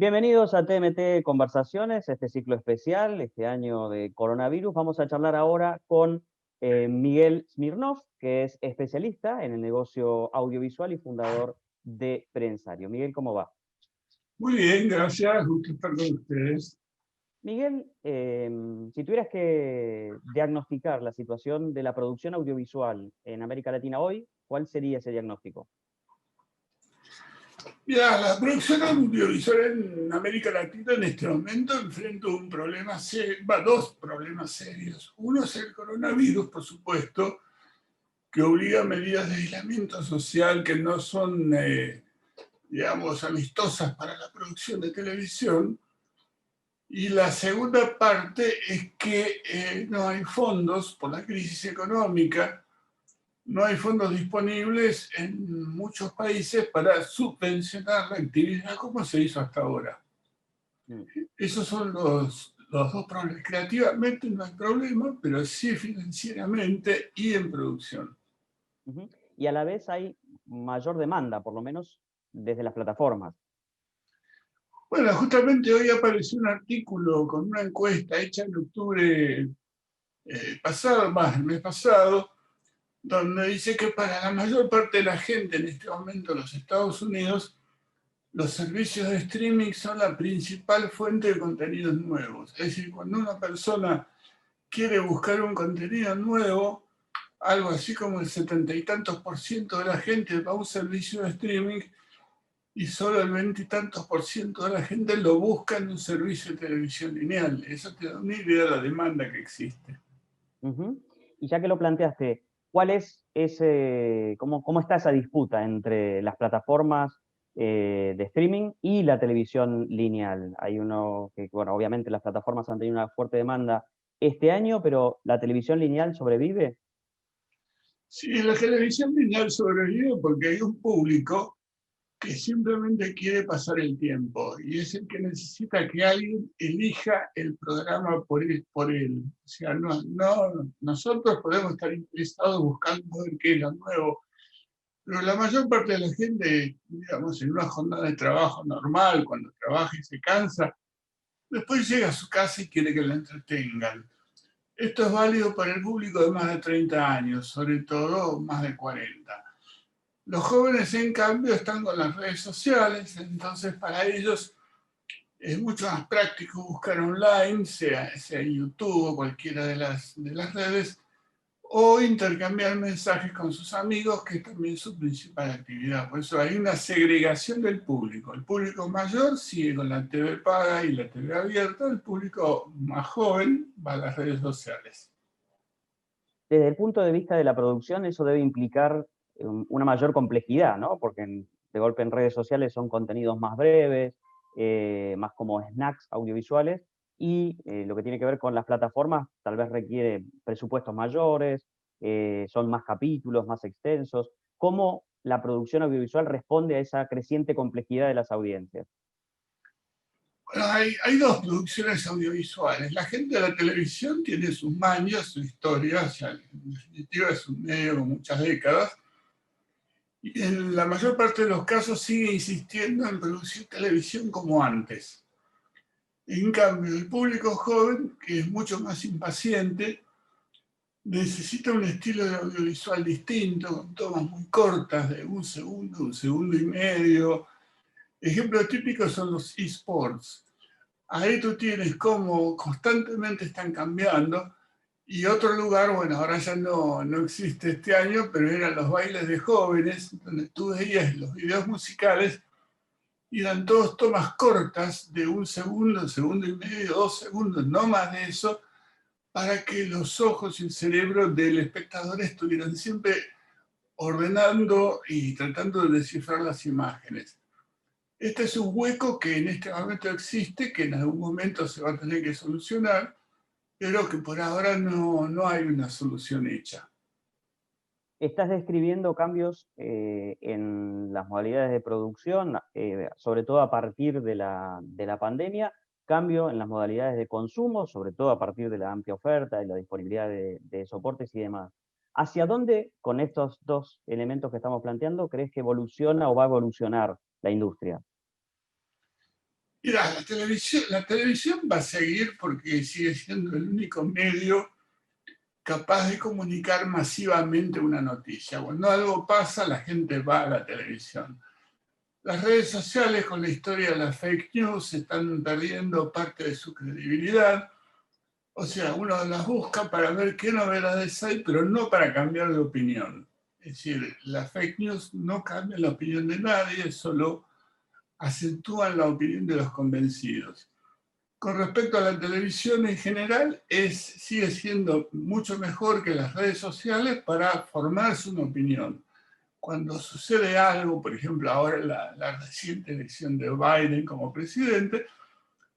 Bienvenidos a TMT Conversaciones, este ciclo especial, este año de coronavirus. Vamos a charlar ahora con Miguel Smirnov, que es especialista en el negocio audiovisual y fundador de Prensario. Miguel, ¿cómo va? Muy bien, gracias. Gusto estar con ustedes. Miguel, si tuvieras que diagnosticar la situación de la producción audiovisual en América Latina hoy, ¿cuál sería ese diagnóstico? Mira, la producción audiovisual en América Latina en este momento enfrenta un problema dos problemas serios. Uno es el coronavirus, por supuesto, que obliga a medidas de aislamiento social que no son, digamos, amistosas para la producción de televisión. Y la segunda parte es que no hay fondos por la crisis económica. No hay fondos disponibles en muchos países para subvencionar la actividad como se hizo hasta ahora. Mm, Esos son los dos problemas. Creativamente no hay problema, pero sí financieramente y en producción. ujú. Y a la vez hay mayor demanda, por lo menos desde las plataformas. Bueno, justamente hoy apareció un artículo con una encuesta hecha en octubre pasado, más el mes pasado, donde dice que para la mayor parte de la gente en este momento en los Estados Unidos, los servicios de streaming son la principal fuente de contenidos nuevos. Es decir, cuando una persona quiere buscar un contenido nuevo, algo así como el 70 y tantos por ciento de la gente va a un servicio de streaming y solo el 20 y tantos por ciento de la gente lo busca en un servicio de televisión lineal. Eso te da una idea de la demanda que existe. Ujú. Y ya que lo planteaste, ¿cuál es cómo está esa disputa entre las plataformas de streaming y la televisión lineal? Hay uno que, bueno, obviamente las plataformas han tenido una fuerte demanda este año, pero ¿la televisión lineal sobrevive? Sí, la televisión lineal sobrevive porque hay un público que simplemente quiere pasar el tiempo y es el que necesita que alguien elija el programa por él. O sea, nosotros podemos estar interesados buscando ver qué es lo nuevo, pero la mayor parte de la gente, digamos, en una jornada de trabajo normal, cuando trabaja y se cansa, después llega a su casa y quiere que la entretengan. Esto es válido para el público de más de 30 años, sobre todo más de 40. Los jóvenes, en cambio, están con las redes sociales, entonces para ellos es mucho más práctico buscar online, sea YouTube o cualquiera de las redes, o intercambiar mensajes con sus amigos, que es también su principal actividad. Por eso hay una segregación del público. El público mayor sigue con la TV paga y la TV abierta, el público más joven va a las redes sociales. Desde el punto de vista de la producción, eso debe implicar una mayor complejidad, ¿no? Porque de golpe en redes sociales son contenidos más breves, más como snacks audiovisuales, y lo que tiene que ver con las plataformas tal vez requiere presupuestos mayores, son más capítulos, más extensos. ¿Cómo la producción audiovisual responde a esa creciente complejidad de las audiencias? Bueno, hay dos producciones audiovisuales. La gente de la televisión tiene sus mañas, su historia, o sea, en definitiva es un medio con muchas décadas, y en la mayor parte de los casos sigue insistiendo en producir televisión como antes. En cambio, el público joven, que es mucho más impaciente, necesita un estilo de audiovisual distinto, con tomas muy cortas, de un segundo y medio. Ejemplos típicos son los esports. Ahí tú tienes cómo constantemente están cambiando. Y otro lugar, bueno, ahora ya no existe este año, pero eran los bailes de jóvenes, donde tú veías los videos musicales y eran todos tomas cortas de un segundo y medio, 2 segundos, no más de eso, para que los ojos y el cerebro del espectador estuvieran siempre ordenando y tratando de descifrar las imágenes. Este es un hueco que en este momento existe, que en algún momento se va a tener que solucionar, pero que por ahora no hay una solución hecha. Estás describiendo cambios en las modalidades de producción, sobre todo a partir de la pandemia, cambio en las modalidades de consumo, sobre todo a partir de la amplia oferta y la disponibilidad de soportes y demás. ¿Hacia dónde, con estos dos elementos que estamos planteando, crees que evoluciona o va a evolucionar la industria? Mira, la televisión va a seguir porque sigue siendo el único medio capaz de comunicar masivamente una noticia. Cuando algo pasa, la gente va a la televisión. Las redes sociales con la historia de las fake news están perdiendo parte de su credibilidad. O sea, uno las busca para ver qué novedades hay, pero no para cambiar de opinión. Es decir, las fake news no cambian la opinión de nadie, solo acentúan la opinión de los convencidos. Con respecto a la televisión en general, sigue siendo mucho mejor que las redes sociales para formarse una opinión. Cuando sucede algo, por ejemplo, ahora la reciente elección de Biden como presidente,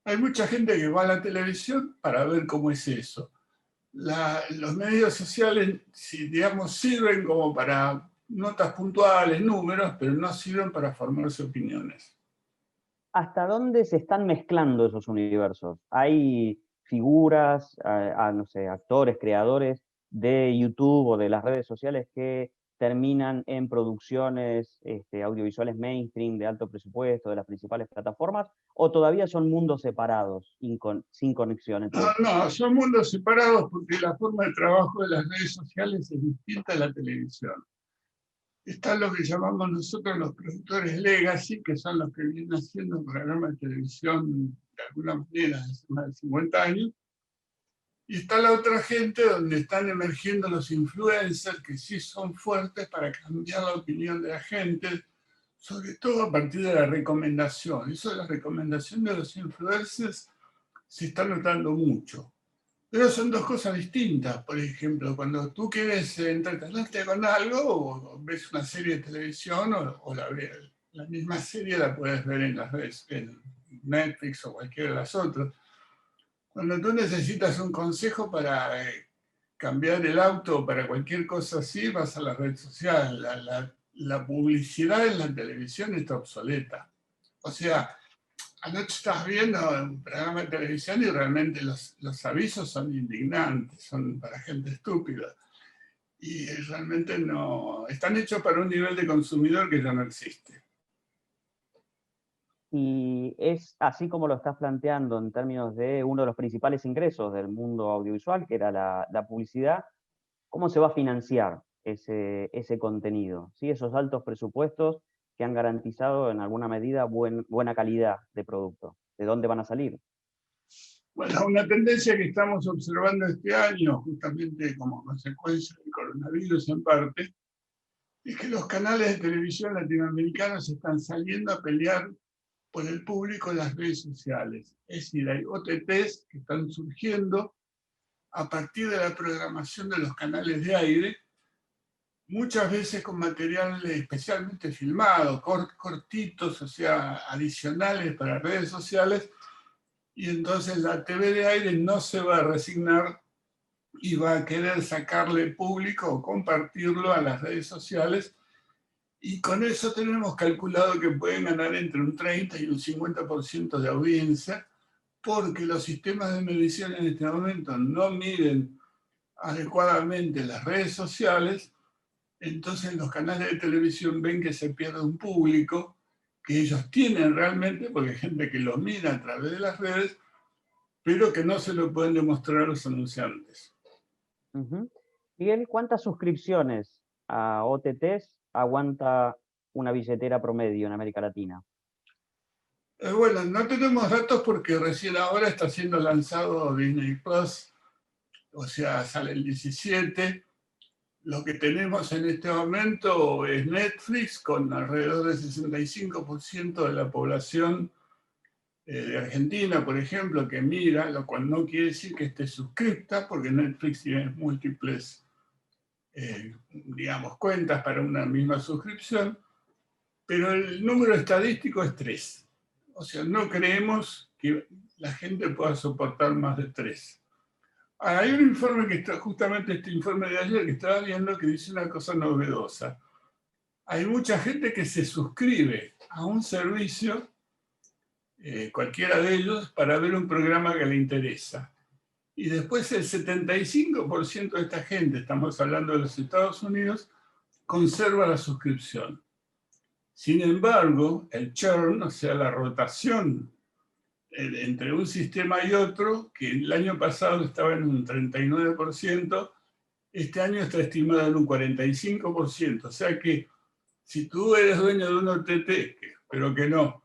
hay mucha gente que va a la televisión para ver cómo es eso. Los medios sociales, digamos, sirven como para notas puntuales, números, pero no sirven para formarse opiniones. ¿Hasta dónde se están mezclando esos universos? ¿Hay figuras, no sé, actores, creadores de YouTube o de las redes sociales que terminan en producciones audiovisuales mainstream de alto presupuesto de las principales plataformas? ¿O todavía son mundos separados, sin conexión entre No, ellos? no, son mundos separados porque la forma de trabajo de las redes sociales es distinta a la televisión. Están lo que llamamos nosotros los productores legacy, que son los que vienen haciendo programas de televisión de alguna manera hace más de 50 años, y está la otra gente donde están emergiendo los influencers, que sí son fuertes para cambiar la opinión de la gente, sobre todo a partir de la recomendación. Eso de la recomendación de los influencers se está notando mucho. Pero son dos cosas distintas. Por ejemplo, cuando tú quieres entretenerte con algo, o ves una serie de televisión, o la misma serie la puedes ver en las redes, en Netflix o cualquiera de las otras. Cuando tú necesitas un consejo para cambiar el auto o para cualquier cosa así, vas a la red social. La publicidad en la televisión está obsoleta. O sea, anoche estás viendo un programa de televisión y realmente los avisos son indignantes, son para gente estúpida. Y realmente no, están hechos para un nivel de consumidor que ya no existe. Y es así como lo estás planteando en términos de uno de los principales ingresos del mundo audiovisual, que era la publicidad. ¿Cómo se va a financiar ese contenido? ¿Sí? Esos altos presupuestos que han garantizado en alguna medida buena calidad de producto. ¿De dónde van a salir? Bueno, una tendencia que estamos observando este año, justamente como consecuencia del coronavirus en parte, es que los canales de televisión latinoamericanos están saliendo a pelear por el público en las redes sociales. Es decir, hay OTTs que están surgiendo a partir de la programación de los canales de aire, muchas veces con material especialmente filmado, cortitos, o sea, adicionales para redes sociales, y entonces la TV de aire no se va a resignar y va a querer sacarle público o compartirlo a las redes sociales, y con eso tenemos calculado que pueden ganar entre un 30 y un 50% de audiencia, porque los sistemas de medición en este momento no miden adecuadamente las redes sociales. Entonces los canales de televisión ven que se pierde un público que ellos tienen realmente, porque hay gente que lo mira a través de las redes, pero que no se lo pueden demostrar a los anunciantes. Ujú. Miguel, ¿cuántas suscripciones a OTTs aguanta una billetera promedio en América Latina? Bueno, no tenemos datos porque recién ahora está siendo lanzado Disney Plus, o sea, sale el 17. Lo que tenemos en este momento es Netflix, con alrededor del 65% de la población de Argentina, por ejemplo, que mira, lo cual no quiere decir que esté suscripta, porque Netflix tiene múltiples, digamos, cuentas para una misma suscripción, pero el número estadístico es 3. O sea, no creemos que la gente pueda soportar más de 3. Hay un informe que está, justamente este informe de ayer que estaba viendo, que dice una cosa novedosa. Hay mucha gente que se suscribe a un servicio, cualquiera de ellos, para ver un programa que le interesa. Y después el 75% de esta gente, estamos hablando de los Estados Unidos, conserva la suscripción. Sin embargo, el churn, o sea, la rotación entre un sistema y otro, que el año pasado estaba en un 39%, este año está estimado en un 45%. O sea que si tú eres dueño de un OTT, que espero que no,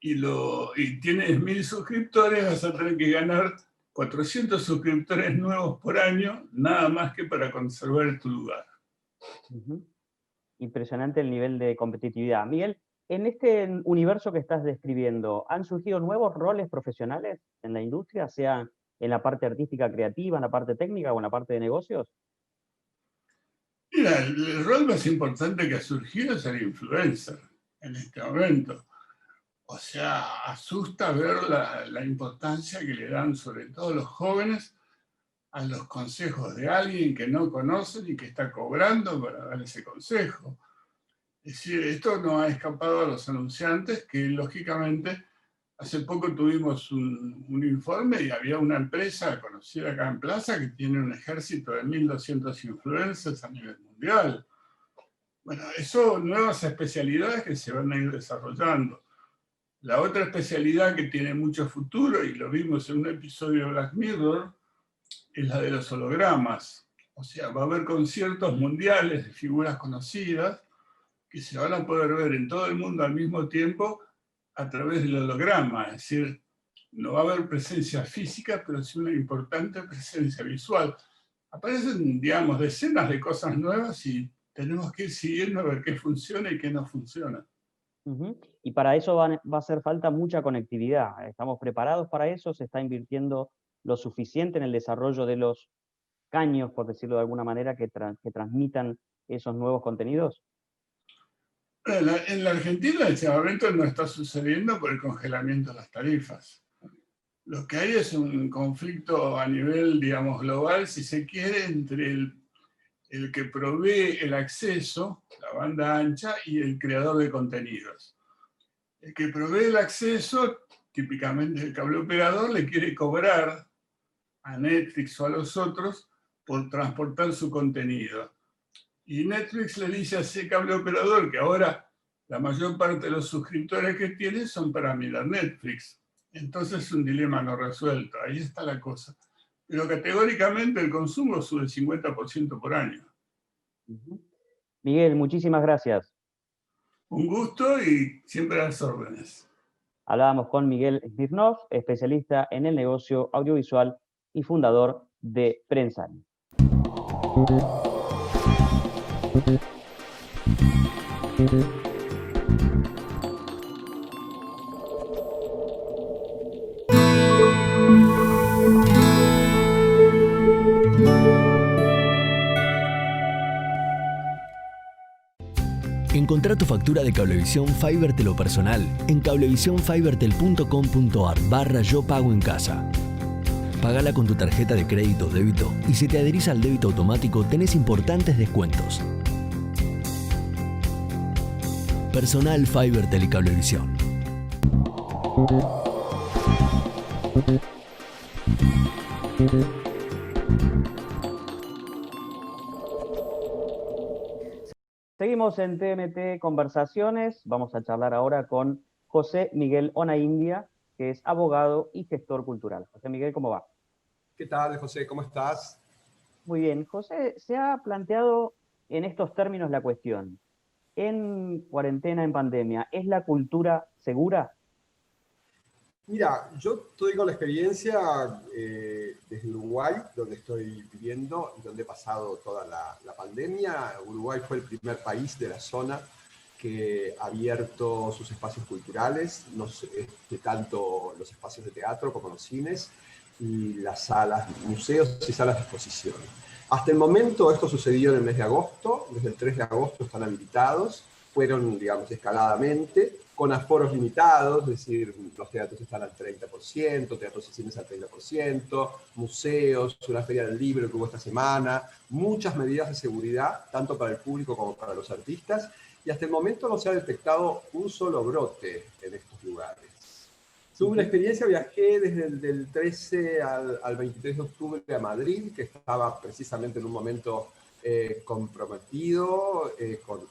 y tienes 1000 suscriptores, vas a tener que ganar 400 suscriptores nuevos por año, nada más que para conservar tu lugar. Impresionante el nivel de competitividad. Miguel, en este universo que estás describiendo, ¿han surgido nuevos roles profesionales en la industria, sea en la parte artística creativa, en la parte técnica o en la parte de negocios? Mira, el rol más importante que ha surgido es el influencer en este momento. O sea, asusta ver la importancia que le dan, sobre todo los jóvenes, a los consejos de alguien que no conocen y que está cobrando para dar ese consejo. Es decir, esto no ha escapado a los anunciantes, que lógicamente hace poco tuvimos un informe y había una empresa conocida acá en Plaza que tiene un ejército de 1200 influencers a nivel mundial. Bueno, eso, nuevas especialidades que se van a ir desarrollando. La otra especialidad que tiene mucho futuro, y lo vimos en un episodio de Black Mirror, es la de los hologramas. O sea, va a haber conciertos mundiales de figuras conocidas que se van a poder ver en todo el mundo al mismo tiempo a través del holograma. Es decir, no va a haber presencia física, pero sí una importante presencia visual. Aparecen, digamos, decenas de cosas nuevas y tenemos que ir siguiendo a ver qué funciona y qué no funciona. Y para eso va a hacer falta mucha conectividad. ¿Estamos preparados para eso? ¿Se está invirtiendo lo suficiente en el desarrollo de los caños, por decirlo de alguna manera, que transmitan esos nuevos contenidos? En la Argentina en este momento no está sucediendo por el congelamiento de las tarifas. Lo que hay es un conflicto a nivel, digamos, global, si se quiere, entre el que provee el acceso, la banda ancha, y el creador de contenidos. El que provee el acceso, típicamente el cable operador, le quiere cobrar a Netflix o a los otros por transportar su contenido. Y Netflix le dice a ese cable operador que ahora la mayor parte de los suscriptores que tiene son para mirar Netflix. Entonces es un dilema no resuelto, ahí está la cosa. Pero categóricamente el consumo sube el 50% por año. Miguel, muchísimas gracias. Un gusto y siempre a las órdenes. Hablábamos con Miguel Smirnov, especialista en el negocio audiovisual y fundador de Prensari. Encontrá tu factura de Cablevisión Fibertel o personal en cablevisionfibertel.com.ar/yo pago en casa. Pagala con tu tarjeta de crédito o débito y si te adherís al débito automático tenés importantes descuentos. Personal Fibertel y Cablevisión. Seguimos en TMT Conversaciones. Vamos a charlar ahora con José Miguel Onaindia, que es abogado y gestor cultural. José Miguel, ¿cómo va? ¿Qué tal, José? ¿Cómo estás? Muy bien. José, se ha planteado en estos términos la cuestión. En cuarentena, en pandemia, ¿es la cultura segura? Mira, yo te digo la experiencia desde Uruguay, donde estoy viviendo, donde he pasado toda la pandemia. Uruguay fue el primer país de la zona que ha abierto sus espacios culturales, tanto los espacios de teatro como los cines y las salas, museos y salas de exposición. Hasta el momento esto sucedió en el mes de agosto, desde el 3 de agosto están habilitados, fueron, digamos, escaladamente, con aforos limitados, es decir, los teatros están al 30%, teatros y cines al 30%, museos, una feria del libro que hubo esta semana, muchas medidas de seguridad, tanto para el público como para los artistas, y hasta el momento no se ha detectado un solo brote en estos lugares. Tuve una experiencia, viajé desde el 13 al 23 de octubre a Madrid, que estaba precisamente en un momento comprometido con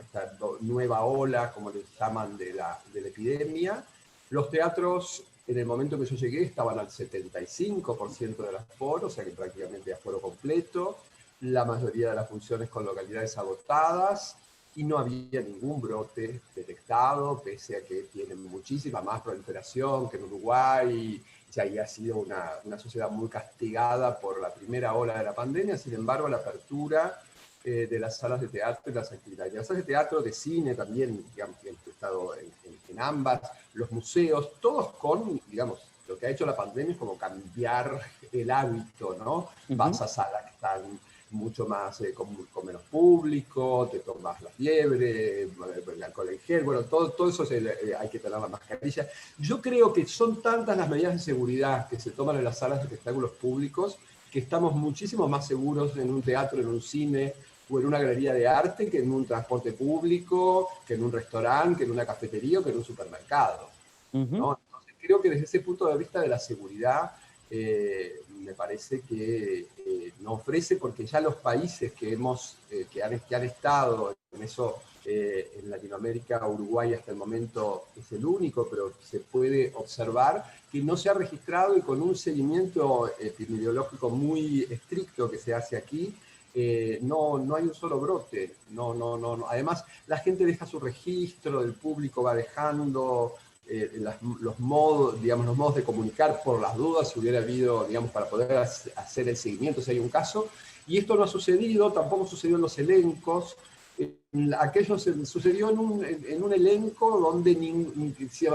esta nueva ola, como le llaman, de la epidemia. Los teatros en el momento que yo llegué estaban al 75% del aforo, o sea que prácticamente aforo completo, la mayoría de las funciones con localidades agotadas, y no había ningún brote detectado, pese a que tienen muchísima más proliferación que en Uruguay, ya había sido una sociedad muy castigada por la primera ola de la pandemia. Sin embargo, la apertura de las salas de teatro y las actividades. Las salas de teatro, de cine también, digamos, que he estado en ambas, los museos, todos con, digamos, lo que ha hecho la pandemia es como cambiar el hábito, ¿no? Vas a salas que están mucho más con menos público, te tomas la fiebre, el alcohol en gel, bueno, todo eso hay que tener la mascarilla. Yo creo que son tantas las medidas de seguridad que se toman en las salas de espectáculos públicos que estamos muchísimo más seguros en un teatro, en un cine o en una galería de arte que en un transporte público, que en un restaurante, que en una cafetería o que en un supermercado, ¿no? Entonces, creo que desde ese punto de vista de la seguridad, me parece que no ofrece, porque ya los países que han estado en eso, en Latinoamérica, Uruguay hasta el momento es el único, pero se puede observar que no se ha registrado, y con un seguimiento epidemiológico muy estricto que se hace aquí, no hay un solo brote. No. Además, la gente deja su registro, el público va dejando los modos de comunicar por las dudas, si hubiera habido, digamos, para poder hacer el seguimiento si hay un caso. Y esto no ha sucedido, tampoco sucedió en los elencos. Sucedió en un elenco donde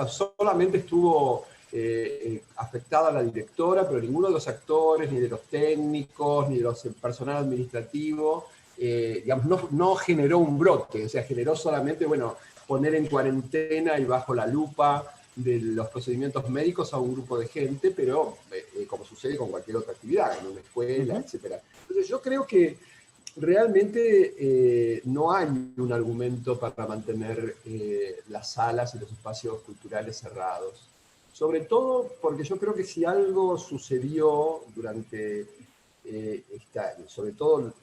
solamente estuvo afectada la directora, pero ninguno de los actores, ni de los técnicos, ni de los personal administrativo, digamos, no generó un brote, o sea, generó solamente, bueno, poner en cuarentena y bajo la lupa de los procedimientos médicos a un grupo de gente, pero como sucede con cualquier otra actividad, en una escuela, etc. Entonces yo creo que realmente no hay un argumento para mantener las salas y los espacios culturales cerrados. Sobre todo porque yo creo que si algo sucedió durante sobre todo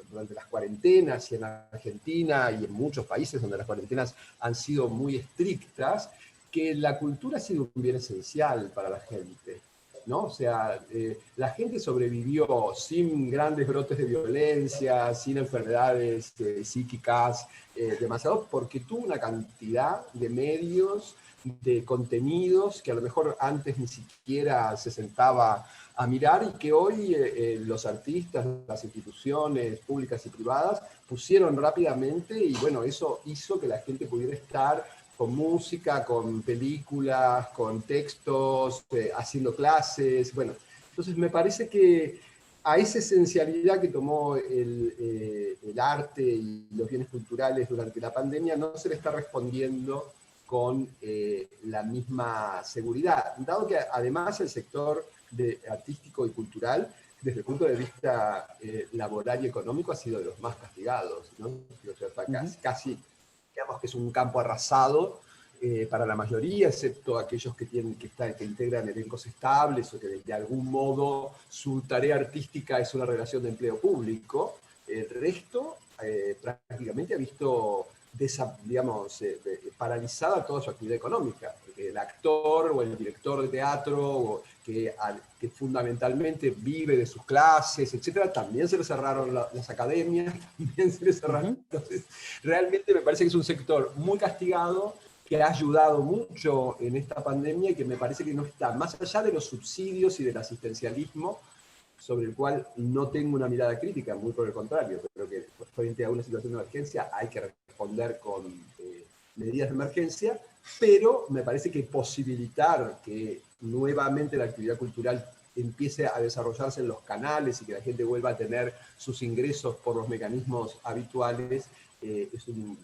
durante las cuarentenas, y en Argentina y en muchos países donde las cuarentenas han sido muy estrictas, que la cultura ha sido un bien esencial para la gente, ¿no? O sea, la gente sobrevivió sin grandes brotes de violencia, sin enfermedades psíquicas demasiado, porque tuvo una cantidad de medios, de contenidos que a lo mejor antes ni siquiera se sentaba a mirar, y que hoy los artistas, las instituciones públicas y privadas pusieron rápidamente, y bueno, eso hizo que la gente pudiera estar con música, con películas, con textos, haciendo clases. Bueno, entonces me parece que a esa esencialidad que tomó el arte y los bienes culturales durante la pandemia no se le está respondiendo con la misma seguridad, dado que además el sector artístico y cultural, desde el punto de vista laboral y económico, ha sido de los más castigados, ¿no? Casi, digamos que es un campo arrasado para la mayoría, excepto aquellos que integran elencos estables o que de algún modo su tarea artística es una relación de empleo público. El resto prácticamente ha visto paralizada toda su actividad económica. El actor o el director de teatro, que fundamentalmente vive de sus clases, etcétera, también se le cerraron las academias, también se le cerraron. Entonces, realmente me parece que es un sector muy castigado, que ha ayudado mucho en esta pandemia, y que me parece que no está, más allá de los subsidios y del asistencialismo, sobre el cual no tengo una mirada crítica, muy por el contrario. Creo que frente a una situación de emergencia hay que responder con medidas de emergencia, pero me parece que posibilitar que nuevamente la actividad cultural empiece a desarrollarse en los canales y que la gente vuelva a tener sus ingresos por los mecanismos habituales,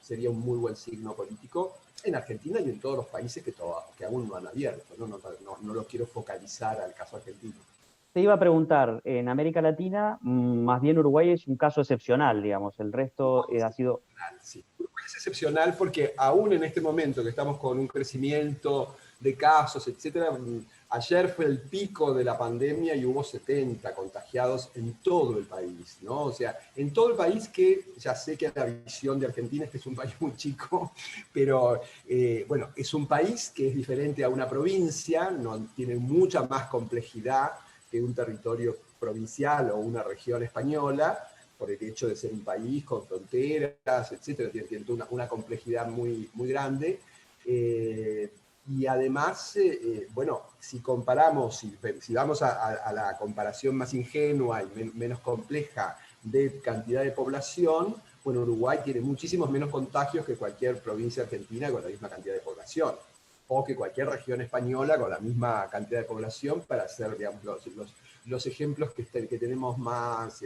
sería un muy buen signo político en Argentina y en todos los países que aún no han abierto. No lo quiero focalizar al caso argentino. Te iba a preguntar, en América Latina, más bien Uruguay es un caso excepcional, digamos, el resto ha sido... Sí. Uruguay es excepcional porque aún en este momento que estamos con un crecimiento de casos, etcétera, ayer fue el pico de la pandemia y hubo 70 contagiados en todo el país, ¿no? O sea, en todo el país, que ya sé que la visión de Argentina es que es un país muy chico, pero bueno, es un país que es diferente a una provincia, no, tiene mucha más complejidad que un territorio provincial o una región española, por el hecho de ser un país con fronteras, etcétera, tiene una complejidad muy, muy grande. Y además, bueno, si comparamos, si vamos a la comparación más ingenua y menos compleja de cantidad de población, bueno, Uruguay tiene muchísimos menos contagios que cualquier provincia argentina con la misma cantidad de población, o que cualquier región española con la misma cantidad de población, para hacer, digamos, los ejemplos que tenemos más,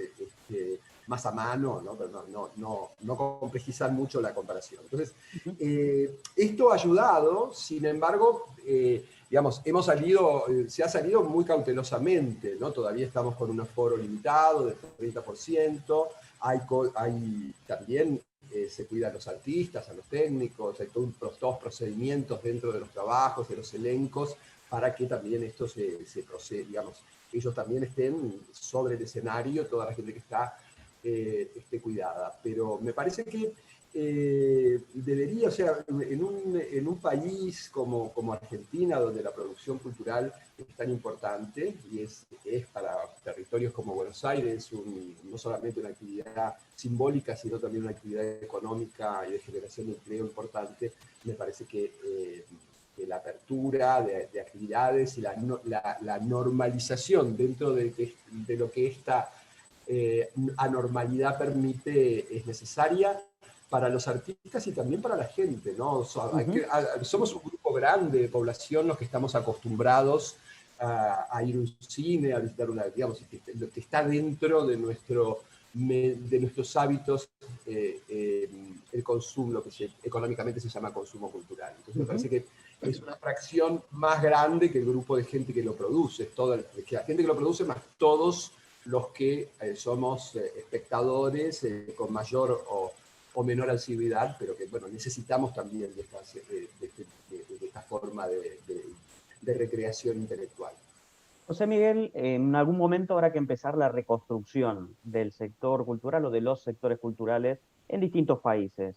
más a mano, ¿no? Pero no complejizar mucho la comparación. Entonces, esto ha ayudado, sin embargo, digamos, se ha salido muy cautelosamente, ¿no? Todavía estamos con un aforo limitado del 30%, también se cuidan a los artistas, a los técnicos, hay todos procedimientos dentro de los trabajos, de los elencos, para que también esto se procede, digamos, ellos también estén sobre el escenario, toda la gente que está esté cuidada. Pero me parece que debería, o sea, en un país como Argentina, donde la producción cultural es tan importante y es para territorios como Buenos Aires no solamente una actividad simbólica, sino también una actividad económica y de generación de empleo importante, me parece que la apertura de actividades y la normalización dentro de lo que esta anormalidad permite es necesaria para los artistas y también para la gente, ¿no? Somos un grupo grande de población los que estamos acostumbrados a ir a un cine, a visitar digamos, lo que está dentro de nuestros hábitos, el consumo, lo que económicamente se llama consumo cultural. Entonces me parece que es una fracción más grande que el grupo de gente que lo produce, que la gente que lo produce más todos los que somos espectadores con mayor o menor ansiedad, pero que, bueno, necesitamos también de esta forma de recreación intelectual. José Miguel, en algún momento habrá que empezar la reconstrucción del sector cultural o de los sectores culturales en distintos países.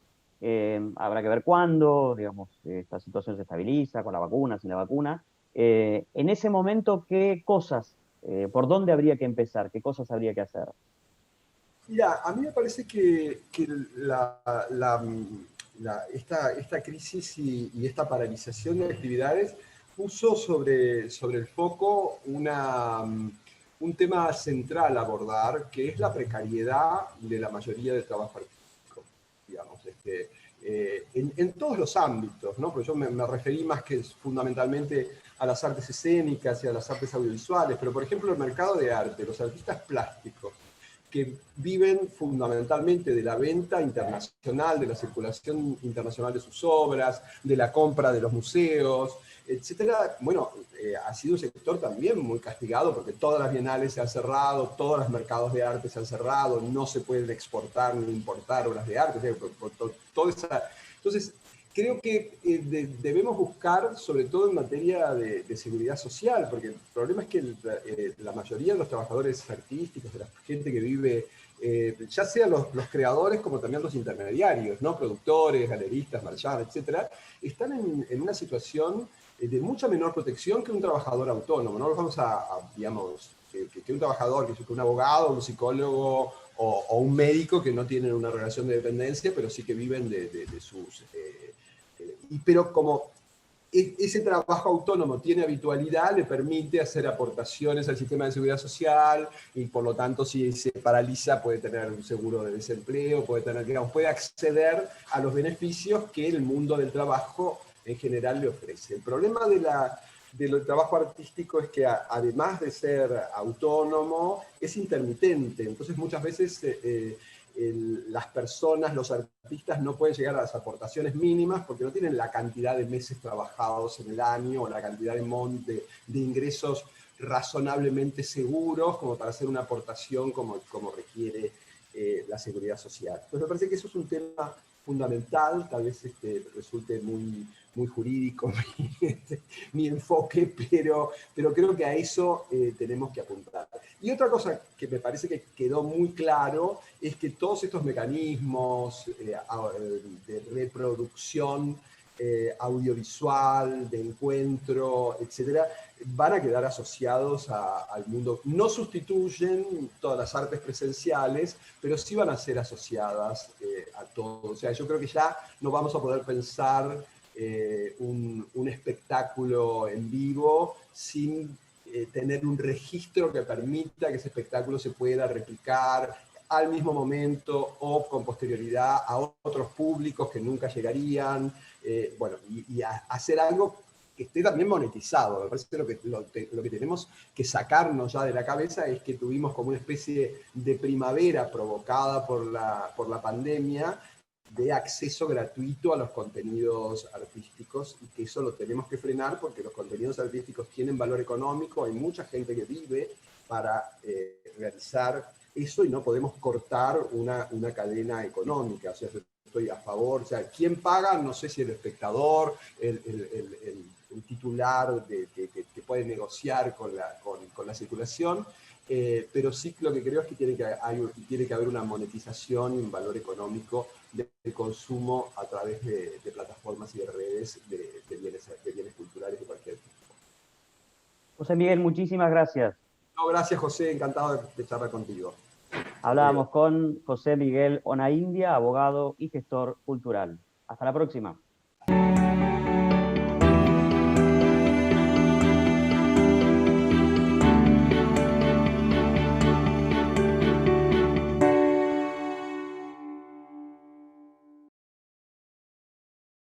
Habrá que ver cuándo, digamos, esta situación se estabiliza con la vacuna, sin la vacuna. En ese momento, ¿qué cosas, por dónde habría que empezar? ¿Qué cosas habría que hacer? Mira, a mí me parece que esta crisis y esta paralización de actividades puso sobre el foco un tema central a abordar, que es la precariedad de la mayoría del trabajo artístico, digamos, en todos los ámbitos, ¿no? Porque yo me referí más que fundamentalmente a las artes escénicas y a las artes audiovisuales, pero por ejemplo el mercado de arte, los artistas plásticos, que viven fundamentalmente de la venta internacional, de la circulación internacional de sus obras, de la compra de los museos, etcétera. Bueno, ha sido un sector también muy castigado porque todas las bienales se han cerrado, todos los mercados de arte se han cerrado, no se pueden exportar ni importar obras de arte. Entonces, creo que debemos buscar, sobre todo en materia de seguridad social, porque el problema es que la mayoría de los trabajadores artísticos, de la gente que vive, ya sean los creadores como también los intermediarios, ¿no? Productores, galeristas, marchands, etcétera, están en una situación de mucha menor protección que un trabajador autónomo. No los vamos digamos, que un trabajador, que un abogado, un psicólogo o un médico que no tienen una relación de dependencia, pero sí que viven de sus... pero como ese trabajo autónomo tiene habitualidad, le permite hacer aportaciones al sistema de seguridad social y por lo tanto si se paraliza puede tener un seguro de desempleo, puede acceder a los beneficios que el mundo del trabajo en general le ofrece. El problema del trabajo artístico es que además de ser autónomo, es intermitente. Entonces muchas veces las personas, los artistas no pueden llegar a las aportaciones mínimas porque no tienen la cantidad de meses trabajados en el año o la cantidad de ingresos razonablemente seguros como para hacer una aportación como requiere la seguridad social. Entonces me parece que eso es un tema fundamental, tal vez resulte muy jurídico mi enfoque, pero creo que a eso tenemos que apuntar. Y otra cosa que me parece que quedó muy claro es que todos estos mecanismos de reproducción audiovisual, de encuentro, etcétera, van a quedar asociados al mundo. No sustituyen todas las artes presenciales, pero sí van a ser asociadas a todo. O sea, yo creo que ya no vamos a poder pensar un espectáculo en vivo sin tener un registro que permita que ese espectáculo se pueda replicar al mismo momento o con posterioridad a otros públicos que nunca llegarían, bueno, y hacer algo que esté también monetizado. Me parece que lo que tenemos que sacarnos ya de la cabeza es que tuvimos como una especie de primavera provocada por la pandemia de acceso gratuito a los contenidos artísticos, y que eso lo tenemos que frenar porque los contenidos artísticos tienen valor económico, hay mucha gente que vive para realizar eso y no podemos cortar una cadena económica. O sea, yo estoy a favor, o sea, ¿quién paga? No sé si el espectador, el titular que puede negociar con la circulación, pero sí lo que creo es que tiene que haber una monetización y un valor económico del consumo a través de plataformas y de redes de bienes culturales de cualquier tipo. José Miguel, muchísimas gracias. No, gracias, José, encantado de charlar contigo. Hablábamos con José Miguel Onaindia, abogado y gestor cultural. Hasta la próxima.